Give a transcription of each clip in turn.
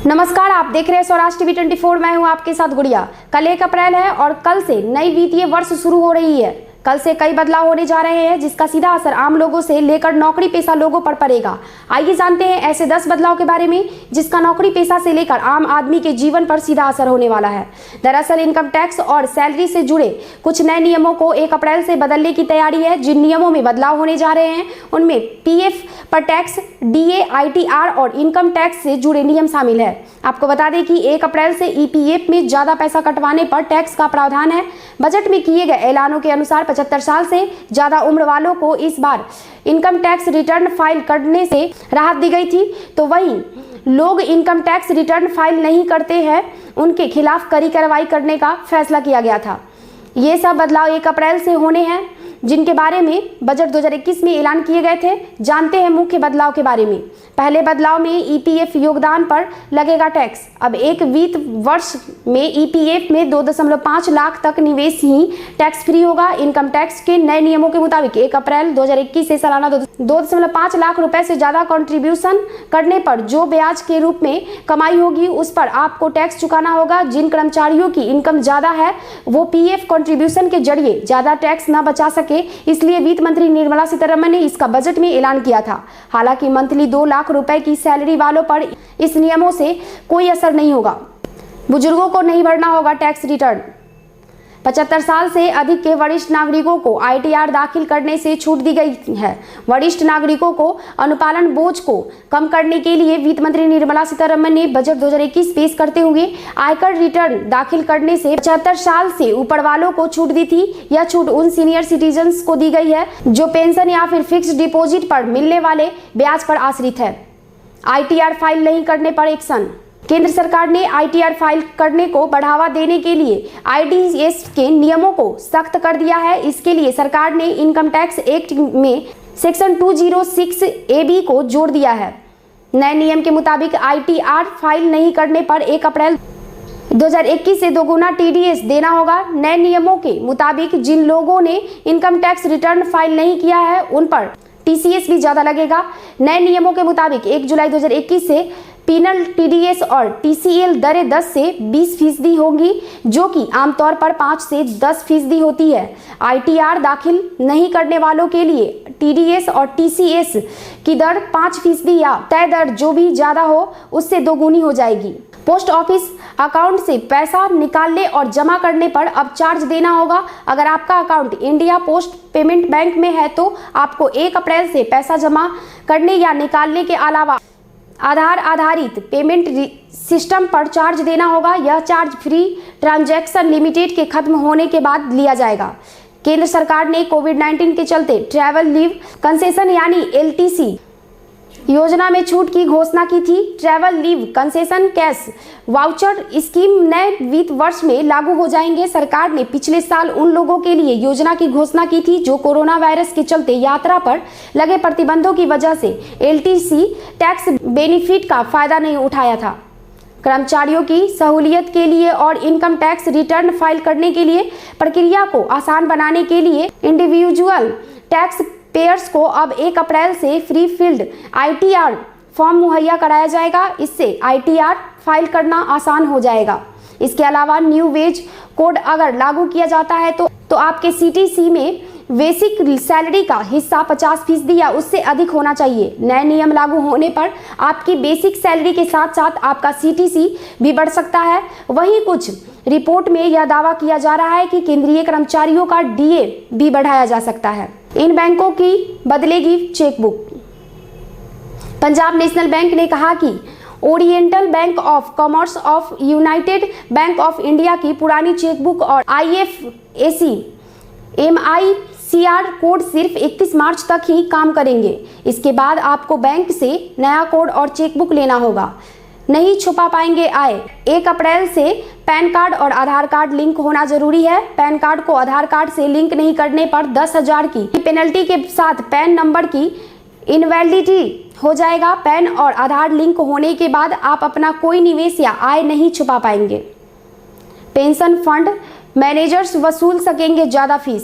नमस्कार, आप देख रहे हैं स्वराज टीवी 24। मैं हूं आपके साथ गुड़िया। कल 1 अप्रैल है और कल से नई वित्तीय वर्ष शुरू हो रही है। कल से कई बदलाव होने जा रहे हैं, जिसका सीधा असर आम लोगों से लेकर नौकरी पेशा लोगों पर पड़ेगा। आइए जानते हैं ऐसे 10 बदलाव के बारे में जिसका नौकरी पेशा से लेकर आम आदमी के जीवन पर सीधा असर होने वाला है। दरअसल इनकम टैक्स और सैलरी से जुड़े कुछ नए नियमों को 1 अप्रैल से बदलने की तैयारी है। जिन नियमों में बदलाव होने जा रहे हैं उनमें पीएफ पर टैक्स, डीए, आईटीआर और इनकम टैक्स से जुड़े नियम शामिल है। आपको बता दें कि 1 अप्रैल से ईपीएफ में ज्यादा पैसा कटवाने पर टैक्स का प्रावधान है। बजट में किए गए ऐलानों के अनुसार 75 साल से ज्यादा उम्र वालों को इस बार इनकम टैक्स रिटर्न फाइल करने से राहत दी गई थी, तो वहीं लोग इनकम टैक्स रिटर्न फाइल नहीं करते हैं उनके खिलाफ कड़ी कार्रवाई करने का फैसला किया गया था। ये सब बदलाव 1 अप्रैल से होने हैं, जिनके बारे में बजट 2021 में ऐलान किए गए थे। जानते हैं मुख्य बदलाव के बारे में। पहले बदलाव में ईपीएफ योगदान पर लगेगा टैक्स। अब एक वित्त वर्ष में ईपीएफ में 2.5 लाख तक निवेश ही टैक्स फ्री होगा। इनकम टैक्स के नए नियमों के मुताबिक 1 अप्रैल 2021 से सालाना 2.5 लाख रुपए से ज्यादा कंट्रीब्यूशन करने पर जो ब्याज के रूप में कमाई होगी उस पर आपको टैक्स चुकाना होगा। जिन कर्मचारियों की इनकम ज्यादा है वो पीएफ कंट्रीब्यूशन के जरिए ज्यादा टैक्स न बचा सके, इसलिए वित्त मंत्री निर्मला सीतारमण ने इसका बजट में ऐलान किया था। हालांकि मंथली 2 लाख रुपए की सैलरी वालों पर इस नियमों से कोई असर नहीं होगा। बुजुर्गों को नहीं भरना होगा टैक्स रिटर्न। 75 साल से अधिक के वरिष्ठ नागरिकों को आईटीआर दाखिल करने से छूट दी गई है। वरिष्ठ नागरिकों को अनुपालन बोझ को कम करने के लिए वित्त मंत्री निर्मला सीतारमण ने बजट 2021 पेश करते हुए आयकर रिटर्न दाखिल करने से 75 साल से ऊपर वालों को छूट दी थी। यह छूट उन सीनियर सिटीजन्स को दी गई है जो पेंशन या फिर फिक्स्ड डिपॉजिट पर मिलने वाले ब्याज पर आश्रित है। आईटीआर फाइल नहीं करने पर एक्शन। केंद्र सरकार ने आईटीआर फाइल करने को बढ़ावा देने के लिए आईडीएस के नियमों को सख्त कर दिया है। इसके लिए सरकार ने इनकम टैक्स एक्ट में सेक्शन 206 AB को जोड़ दिया है। नए नियम के मुताबिक आईटीआर फाइल नहीं करने पर 1 अप्रैल 2021 से दोगुना टीडीएस देना होगा। नए नियमों के मुताबिक जिन लोगों ने इनकम टैक्स रिटर्न फाइल नहीं किया है उन पर टीसीएस भी ज्यादा लगेगा। नए नियमों के मुताबिक 1 जुलाई 2021 से पीनल, टीडीएस और टीसीएल दरें 10 से 20% होंगी, जो कि आमतौर पर 5 से 10% होती है। आईटीआर दाखिल नहीं करने वालों के लिए टीडीएस और टीसीएस की दर 5% या तय दर जो भी ज्यादा हो उससे दोगुनी हो जाएगी। पोस्ट ऑफिस अकाउंट से पैसा निकालने और जमा करने पर अब चार्ज देना होगा। अगर आपका account India post payment bank में है तो आपको 1 अप्रैल से पैसा जमा करने या निकालने के अलावा आधार आधारित पेमेंट सिस्टम पर चार्ज देना होगा। यह चार्ज फ्री ट्रांजैक्शन लिमिटेड के खत्म होने के बाद लिया जाएगा। केंद्र सरकार ने कोविड-19 के चलते ट्रैवल लीव कंसेशन यानी एलटीसी योजना में छूट की घोषणा की थी। Travel leave concession cash voucher scheme नए वित्त वर्ष में लागू हो जाएंगे। सरकार ने पिछले साल उन लोगों के लिए योजना की घोषणा की थी जो कोरोना वायरस के चलते यात्रा पर लगे प्रतिबंधों की वजह से एलटीसी टैक्स बेनिफिट का फायदा नहीं उठाया था। कर्मचारियों की सहूलियत के लिए और इनकम टैक्स रिटर्न फाइल करने के लिए प्रक्रिया को आसान बनाने के लिए इंडिविजुअल टैक्स पेयर्स को अब 1 अप्रैल से फ्री फील्ड आईटीआर फॉर्म मुहैया कराया जाएगा। इससे आईटीआर फाइल करना आसान हो जाएगा। इसके अलावा न्यू वेज कोड अगर लागू किया जाता है तो आपके सीटीसी में बेसिक सैलरी का हिस्सा 50% या उससे अधिक होना चाहिए। नए नियम लागू होने पर आपकी बेसिक सैलरी के साथ साथ आपका सीटीसी भी बढ़ सकता है। वहीं कुछ रिपोर्ट में यह दावा किया जा रहा है कि केंद्रीय कर्मचारियों का डीए भी बढ़ाया जा सकता है। इन बैंकों की बदलेगी चेकबुक। पंजाब नेशनल बैंक ने कहा कि oriental bank of commerce of United bank of India की पुरानी चेकबुक और आईएफएससी MICR कोड सिर्फ 31 मार्च तक ही काम करेंगे। इसके बाद आपको बैंक से नया कोड और चेकबुक लेना होगा। नहीं छुपा पाएंगे आय। 1 अप्रैल से पैन कार्ड और आधार कार्ड लिंक होना जरूरी है। पैन कार्ड को आधार कार्ड से लिंक नहीं करने पर 10,000 की पेनल्टी के साथ पैन नंबर की इनवैलिडिटी हो जाएगा। पैन और आधार लिंक होने के बाद आप अपना कोई निवेश या आय नहीं छुपा पाएंगे। पेंशन फंड मैनेजर्स वसूल सकेंगे ज्यादा fees.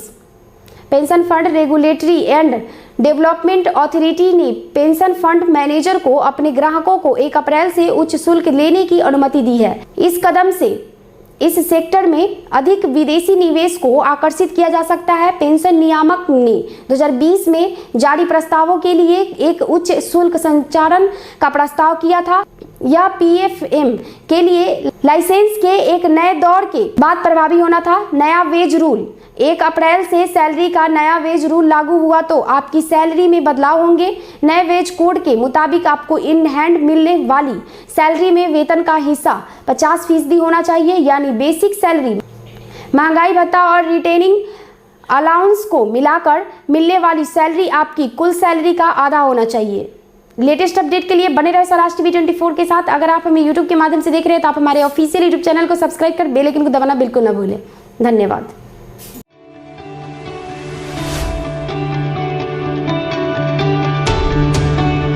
Pension fund regulatory and development authority ने पेंशन फंड मैनेजर को अपने ग्राहकों को 1 अप्रैल से उच्च शुल्क लेने की अनुमति दी है। इस कदम से इस सेक्टर में अधिक विदेशी निवेश को आकर्षित किया जा सकता है। पेंशन नियामक ने 2020 में जारी प्रस्तावों के लिए एक उच्च शुल्क संचालन का प्रस्ताव किया था। यह पीएफएम के लिए लाइसेंस के एक नए दौर के बाद प्रभावी होना था। नया वेज रूल 1 अप्रैल से सैलरी का नया वेज रूल लागू हुआ तो आपकी सैलरी में बदलाव होंगे। नए वेज कोड के मुताबिक आपको इन हैंड मिलने वाली सैलरी में वेतन का हिस्सा 50% होना चाहिए, यानी बेसिक सैलरी, महंगाई भत्ता और रिटेनिंग अलाउंस को मिलाकर मिलने वाली सैलरी आपकी कुल सैलरी का आधा होना चाहिए। लेटेस्ट अपडेट के लिए बने रहे स्वराज टीवी 24 के साथ। अगर आप हमें यूट्यूब के माध्यम से देख रहे हैं तो आप हमारे ऑफिशियल यूट्यूब चैनल को सब्सक्राइब कर बेल आइकन को दबाना बिल्कुल न भूलें। धन्यवाद।